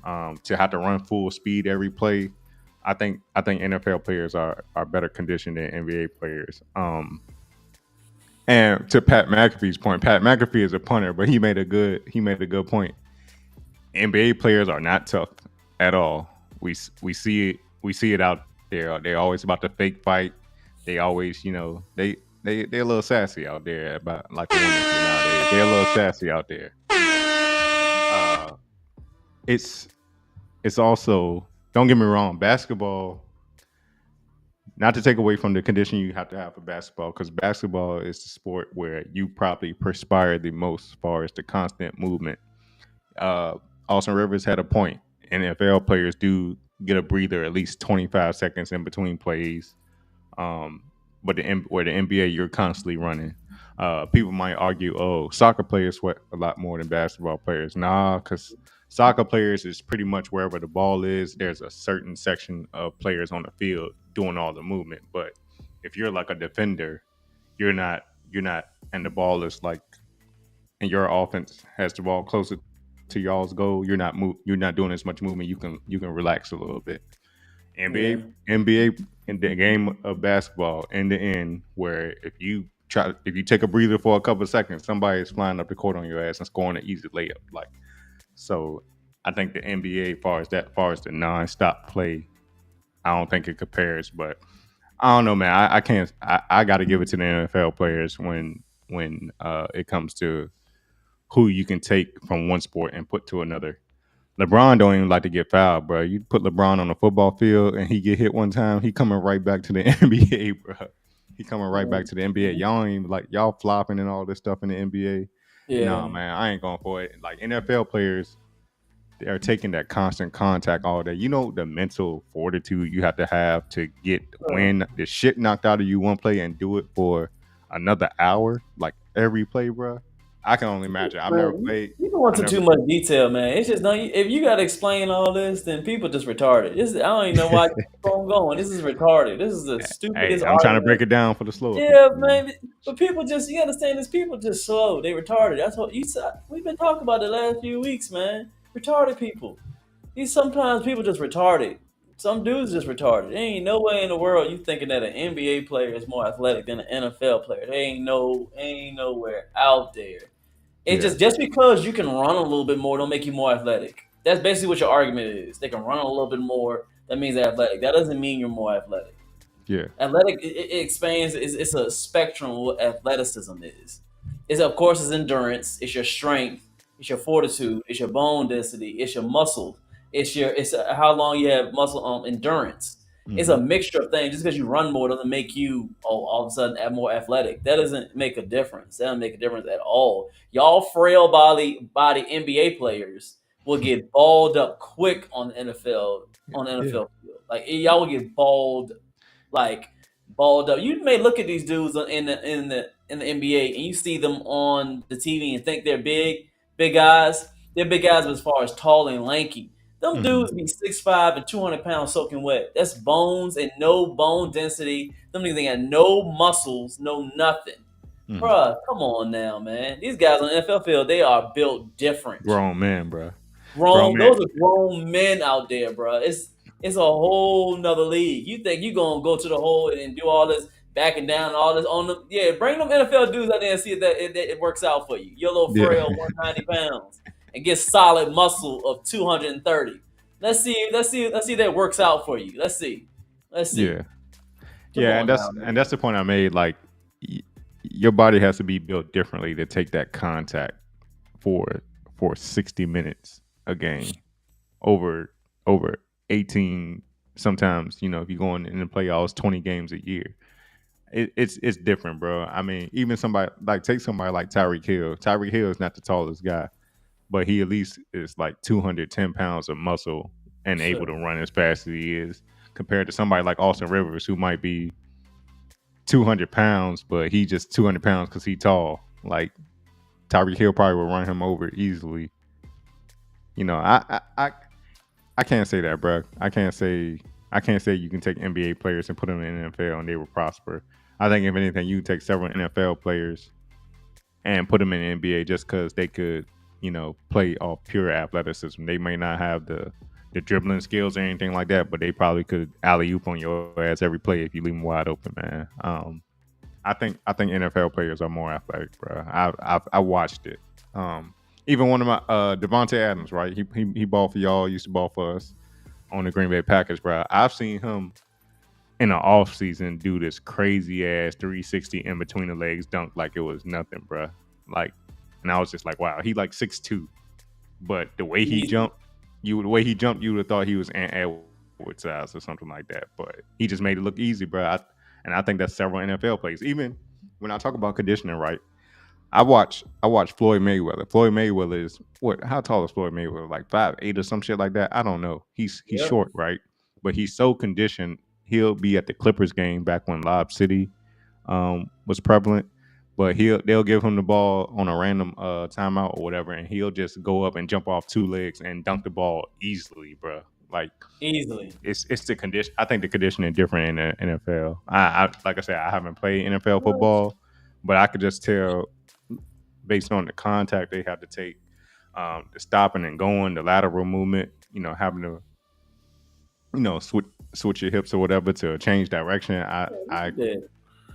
to have to run full speed every play, I think NFL players are better conditioned than NBA players. And to Pat McAfee's point, Pat McAfee is a punter, but he made a good point. NBA players are not tough at all. We see it out there. They're always about to fake fight. They always, they're a little sassy out there about like the women nowadays. They're a little sassy out there. It's also, don't get me wrong, basketball. Not to take away from the condition you have to have for basketball, because basketball is the sport where you probably perspire the most as far as the constant movement. Austin Rivers had a point. NFL players do get a breather at least 25 seconds in between plays. But where the NBA, you're constantly running. People might argue, soccer players sweat a lot more than basketball players. Nah, because soccer players is pretty much wherever the ball is, there's a certain section of players on the field doing all the movement. But if you're like a defender, you're not, and the ball is like, and your offense has the ball closer to y'all's goal, you're not doing as much movement. You can relax a little bit. NBA in the game of basketball, in the end, where if you take a breather for a couple of seconds, somebody is flying up the court on your ass and scoring an easy layup. So I think the NBA, far as the nonstop play, I don't think it compares. But I don't know, man. I got to give it to the NFL players when it comes to who you can take from one sport and put to another. LeBron don't even like to get fouled, bro. You put LeBron on the football field and he get hit one time, he coming right back to the NBA, bro. He coming right back to the NBA. Y'all ain't y'all flopping and all this stuff in the NBA. Yeah. Nah, man, I ain't going for it. Like NFL players, they are taking that constant contact all day. The mental fortitude you have to win the shit knocked out of you one play and do it for another hour, like every play, bro. I can only imagine. I've never played. You don't want too much detail, man. It's just if you got to explain all this, then people just retarded. I don't even know why you keep on going. This is retarded. This is the stupidest. I'm trying to break it down for the slow. Yeah, man. But people you understand this. People just slow. They retarded. That's what you said. We've been talking about the last few weeks, man. Retarded people. Sometimes people just retarded. Some dudes just retarded. There ain't no way in the world you thinking that an NBA player is more athletic than an NFL player. They ain't nowhere out there. It's just because you can run a little bit more don't make you more athletic. That's basically what your argument is. They can run a little bit more. That means they're athletic. That doesn't mean you're more athletic. Yeah. Athletic, it expands. It's a spectrum of what athleticism is. Of course, it's endurance. It's your strength. It's your fortitude. It's your bone density. It's your muscle. It's how long you have muscle endurance. Mm-hmm. It's a mixture of things. Just because you run more doesn't make you all of a sudden more athletic. That doesn't make a difference. That doesn't make a difference at all. Y'all frail body NBA players will get balled up quick on the NFL field. Like y'all will get balled up. You may look at these dudes in the NBA and you see them on the TV and think they're big guys. They're big guys as far as tall and lanky. Them dudes be 6'5" and 200 pounds soaking wet. That's bones and no bone density. Them niggas ain't got no muscles, no nothing. Bruh, come on now, man. These guys on the NFL field, they are built different. Grown men, bruh. Those are grown men out there, bruh. it's a whole nother league. You think you gonna go to the hole and do all this backing down and all this on them? Yeah, bring them NFL dudes out there and see if it works out for you. You're a little frail, 190 pounds, and get solid muscle of 230. Let's see if that works out for you. Let's see. Yeah, Come yeah, on now, man. and that's the point I made. Like, your body has to be built differently to take that contact for 60 minutes a game over 18. Sometimes, you know, if you're going in the playoffs, 20 games a year. It's different, bro. I mean, even take somebody like Tyreek Hill. Tyreek Hill is not the tallest guy, but he at least is like 210 pounds of muscle and able to run as fast as he is, compared to somebody like Austin Rivers, who might be 200 pounds, but he just 200 pounds because he's tall. Like, Tyreek Hill probably will run him over easily. You know, I can't say that, bro. I can't say you can take NBA players and put them in the NFL and they will prosper. I think if anything, you can take several NFL players and put them in the NBA just because they could, you know, play off pure athleticism. They may not have the dribbling skills or anything like that, but they probably could alley-oop on your ass every play if you leave them wide open, man. I think NFL players are more athletic, bro. I watched it. Even one of my Devontae Adams, right? He balled for y'all, used to ball for us on the Green Bay Packers, bro. I've seen him in the off season do this crazy ass 360 in between the legs dunk like it was nothing, bro. Like, and I was just like, wow, he like 6'2", but the way he jumped, you would have thought he was Ant Edwards size or something like that. But he just made it look easy, bro. And I think that's several NFL players. Even when I talk about conditioning, right? I watch Floyd Mayweather. Floyd Mayweather is what? How tall is Floyd Mayweather? Like 5'8" or some shit like that. I don't know. He's short, right? But he's so conditioned. He'll be at the Clippers game back when Lob City was prevalent. But they'll give him the ball on a random timeout or whatever, and he'll just go up and jump off two legs and dunk the ball easily, bro. Like, easily. It's the condition. I think the conditioning is different in the NFL. I like I said, I haven't played NFL football, but I could just tell based on the contact they have to take, the stopping and going, the lateral movement, you know, having to, you know, switch your hips or whatever to change direction.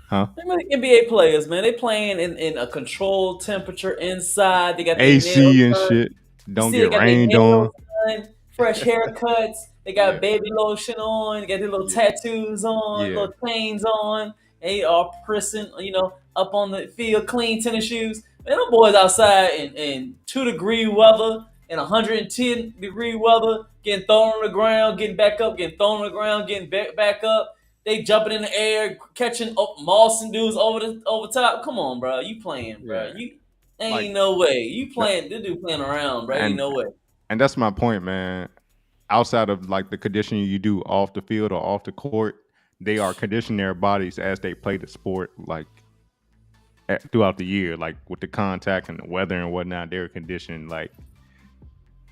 Huh? NBA players, man, they playing in a controlled temperature inside. They got AC and shit. Don't get rained on. Fresh haircuts. They got baby lotion on. They got their little tattoos on, little chains on. They are pressing, you know, up on the field, clean tennis shoes. Man, them boys outside in 2-degree weather, in 110-degree weather, getting thrown on the ground, getting back up, getting thrown on the ground, getting back up. They jumping in the air, catching moss and dudes over top. Come on, bro. You playing, bro. You ain't no way. You playing. This dude playing around, bro. Ain't no way. And that's my point, man. Outside of like the conditioning you do off the field or off the court, they are conditioning their bodies as they play the sport, like throughout the year, like with the contact and the weather and whatnot. They're conditioned like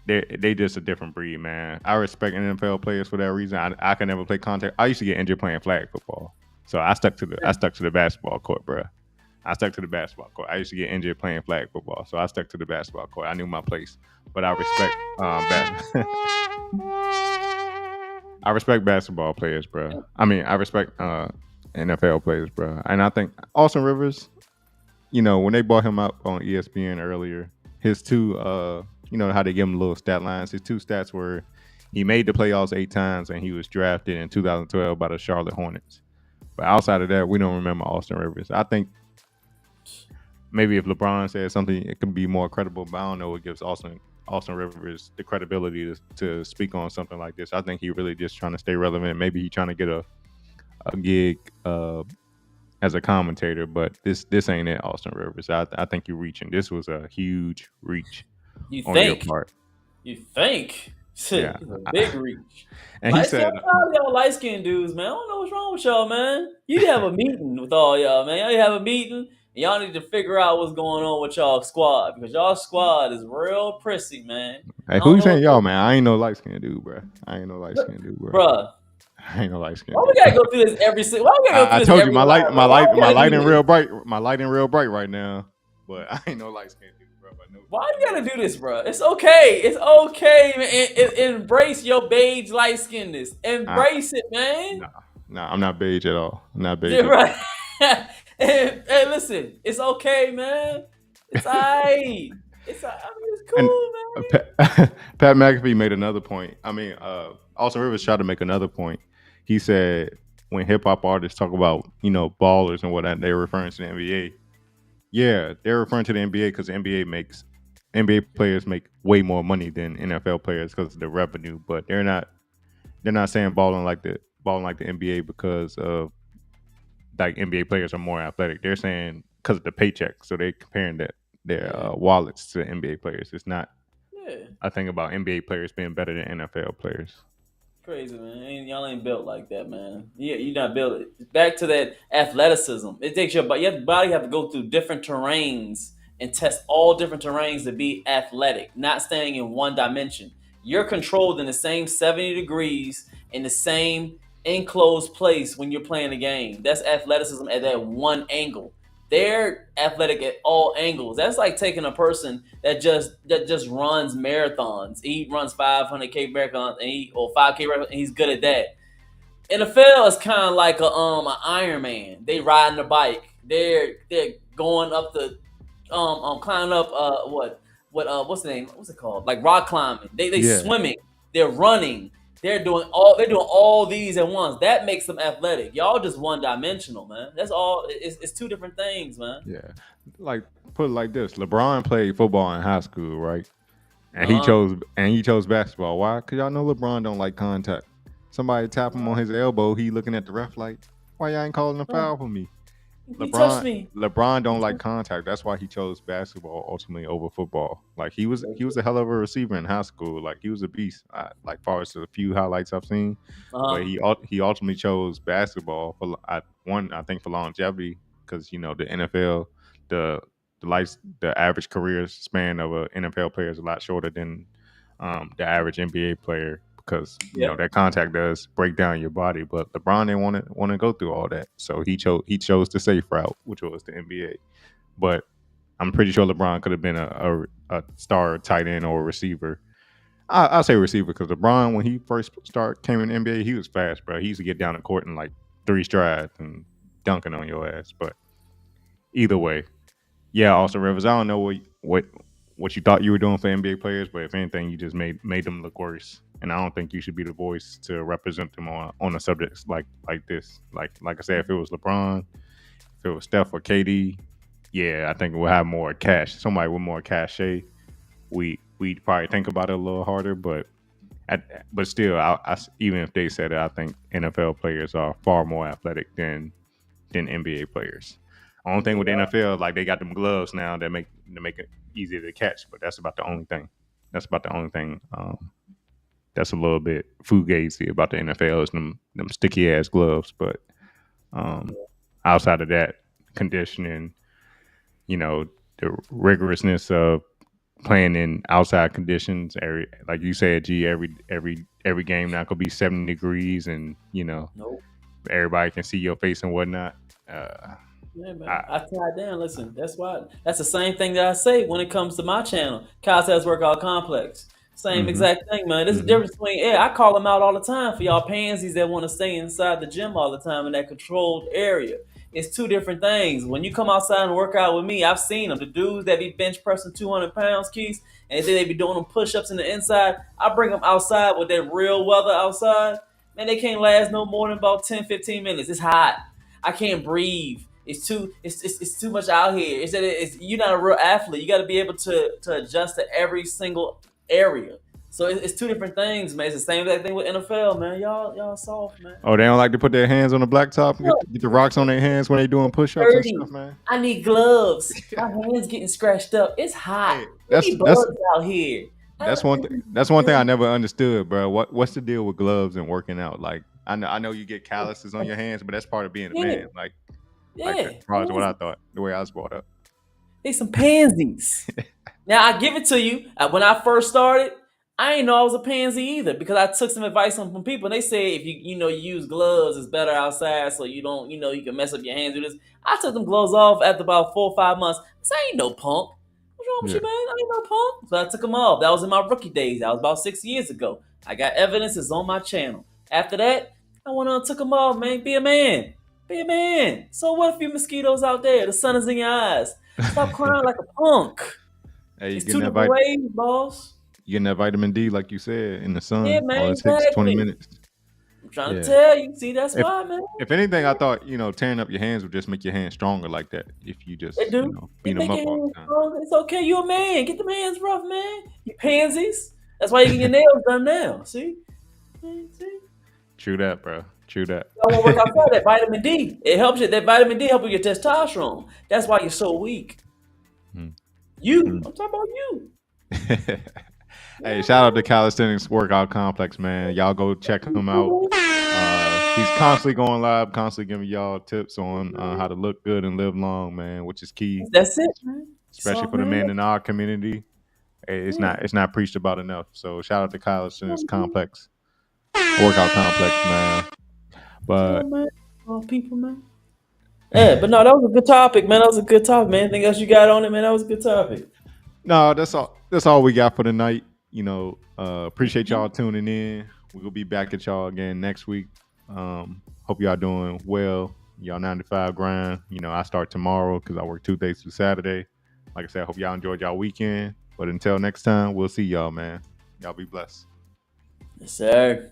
they just a different breed, man. I respect NFL players for that reason. I can never play contact. I used to get injured playing flag football, so I stuck to the basketball court, bro. I stuck to the basketball court. I used to get injured playing flag football, so I stuck to the basketball court. I knew my place, but I respect I respect basketball players, bro. I mean, I respect NFL players, bro. And I think Austin Rivers, you know, when they brought him up on ESPN earlier, his two, you know how they give him little stat lines. His two stats were he made the playoffs 8 times and he was drafted in 2012 by the Charlotte Hornets. But outside of that, we don't remember Austin Rivers. I think maybe if LeBron said something, it can be more credible, but I don't know what gives Austin Rivers the credibility to speak on something like this. I think he really just trying to stay relevant. Maybe he's trying to get a gig as a commentator, but this ain't it, Austin Rivers. I think you're reaching. This was a huge reach on your part. You think? Yeah. It's a big reach. And he said, y'all light-skinned dudes, man. I don't know what's wrong with y'all, man. You have a meeting with all y'all, man. Y'all have a meeting. Y'all need to figure out what's going on with y'all squad, because y'all squad is real prissy, man. Hey, who you saying y'all, man? I ain't no light-skinned dude, bro. I ain't no light-skinned dude, bro. Bruh. I ain't no light-skinned. Why we gotta go through this every single? I told you my lighting real bright. My lighting real bright right now, but I ain't no light-skinned dude, bro. Why you gotta do this, bro? It's okay. It's okay, man. Embrace your beige light skinness. Embrace it, man. Nah, I'm not beige at all. I'm not beige. You're right. Hey, listen, it's okay, man. It's alright. It's cool, man. Pat McAfee made another point. I mean, Austin Rivers tried to make another point. He said when hip hop artists talk about ballers and whatnot, they're referring to the NBA. Yeah, they're referring to the NBA because the NBA players make way more money than NFL players because of the revenue. But they're not saying balling like the NBA because of like NBA players are more athletic. They're saying because of the paycheck. So they're comparing their wallets to NBA players. It's not a thing about NBA players being better than NFL players. Crazy, man. Y'all ain't built like that, man. You're not built. Back to that athleticism. It takes your body have to go through different terrains and test all different terrains to be athletic, not staying in one dimension. You're controlled in the same 70 degrees in the same enclosed place when you're playing a game. That's athleticism at that one angle. They're athletic at all angles. That's like taking a person that just runs marathons. He runs 500K marathons or 5K marathons, and he's good at that. NFL is kind of like an Iron Man. They riding a bike. They're going up the climbing up what's the name? What's it called? Like rock climbing. They swimming. They're running. They're doing all these at once. That makes them athletic. Y'all just one dimensional, man. That's all. It's two different things, man. Yeah, like put it like this: LeBron played football in high school, right? And he chose basketball. Why? Because y'all know LeBron don't like contact. Somebody tap him on his elbow. He looking at the ref like, "Why y'all ain't calling a foul for me?" He touched me. LeBron don't like contact. That's why he chose basketball ultimately over football. Like he was a hell of a receiver in high school. Like he was a beast. Like far as the few highlights I've seen, but he ultimately chose basketball for I think for longevity because the NFL the average career span of an NFL player is a lot shorter than the average NBA player. Because that contact does break down your body, but LeBron didn't want to go through all that, so he chose the safe route, which was the NBA. But I'm pretty sure LeBron could have been a star tight end or a receiver. I'll say receiver because LeBron, when he first came in the NBA, he was fast, bro. He used to get down the court in like 3 strides and dunking on your ass. But either way, Austin Rivers. I don't know what you thought you were doing for NBA players, but if anything, you just made them look worse. And I don't think you should be the voice to represent them on a subject like this. Like I said, if it was LeBron, if it was Steph or KD, I think we'll have more cash. Somebody with more cachet, we'd probably think about it a little harder. But still, I even if they said it, I think NFL players are far more athletic than NBA players. Only thing with the NFL, like they got them gloves now that make it easier to catch, but that's about the only thing. That's a little bit fugazi about the NFL is them sticky ass gloves. But outside of that, conditioning, the rigorousness of playing in outside conditions, like you said, every game not gonna be 70 degrees, and everybody can see your face and whatnot. Yeah, man. I tied down. Listen, that's the same thing that I say when it comes to my channel, Kyle's Workout Complex. Same exact thing, man. There's a difference between I call them out all the time for y'all pansies that want to stay inside the gym all the time in that controlled area. It's two different things. When you come outside and work out with me, I've seen them. The dudes that be bench pressing 200 pounds, Keith, and then they be doing them push-ups in the inside. I bring them outside with that real weather outside. Man, they can't last no more than about 10, 15 minutes. It's hot. I can't breathe. It's too much out here. You're not a real athlete. You got to be able to adjust to every single area. So it's two different things, man. It's the same thing with NFL, man. Y'all soft, man. Oh, they don't like to put their hands on the blacktop and get the rocks on their hands when they doing push-ups and stuff, man. I need gloves. My hands getting scratched up. It's hot. That's bugs out here. That's one thing. That's one thing I never understood, bro. What's the deal with gloves and working out? Like, I know you get calluses on your hands, but that's part of being a man. Like as far as what I thought, the way I was brought up. They some pansies. Now I give it to you. When I first started, I didn't know I was a pansy either because I took some advice from people. And they say if you use gloves, it's better outside so you don't you can mess up your hands with this. I took them gloves off after about 4 or 5 months. I ain't no punk. What's wrong with you, man? I ain't no punk. So I took them off. That was in my rookie days. That was about 6 years ago. I got evidence. It's on my channel. After that, I went on and took them off, man. Be a man. Be a man. So what if you mosquitoes out there? The sun is in your eyes. Stop crying like a punk. Hey, It's 2 different ways, boss. You getting that vitamin D, like you said, in the sun. Yeah, man, All it takes is 20 minutes. I'm trying to tell you. See, that's why, man. If anything, I thought, tearing up your hands would just make your hands stronger like that. If you just, beat them up all the time. It's okay. You a man. Get them hands rough, man. You pansies. That's why you get your nails done now. See? True that, bro. True that. I want to work outside that vitamin D. It helps you. That vitamin D helps with your testosterone. That's why you're so weak. I'm talking about you. Hey, shout out to Calisthenics Workout Complex, man. Y'all go check him out. He's constantly going live, constantly giving y'all tips on how to look good and live long, man, which is key. That's it, man. Especially for the men in our community. Hey, it's not preached about enough. So shout out to Calisthenics Complex Workout Complex, man. But all people, man. Yeah, but no, that was a good topic, man. That was a good topic, man. Anything else you got on it, man? That was a good topic. No, that's all. That's all we got for tonight. Appreciate y'all tuning in. We'll be back at y'all again next week. Hope y'all doing well. Y'all 95 grind. I start tomorrow because I work Tuesday through Saturday. Like I said, I hope y'all enjoyed y'all weekend. But until next time, we'll see y'all, man. Y'all be blessed. Yes, sir.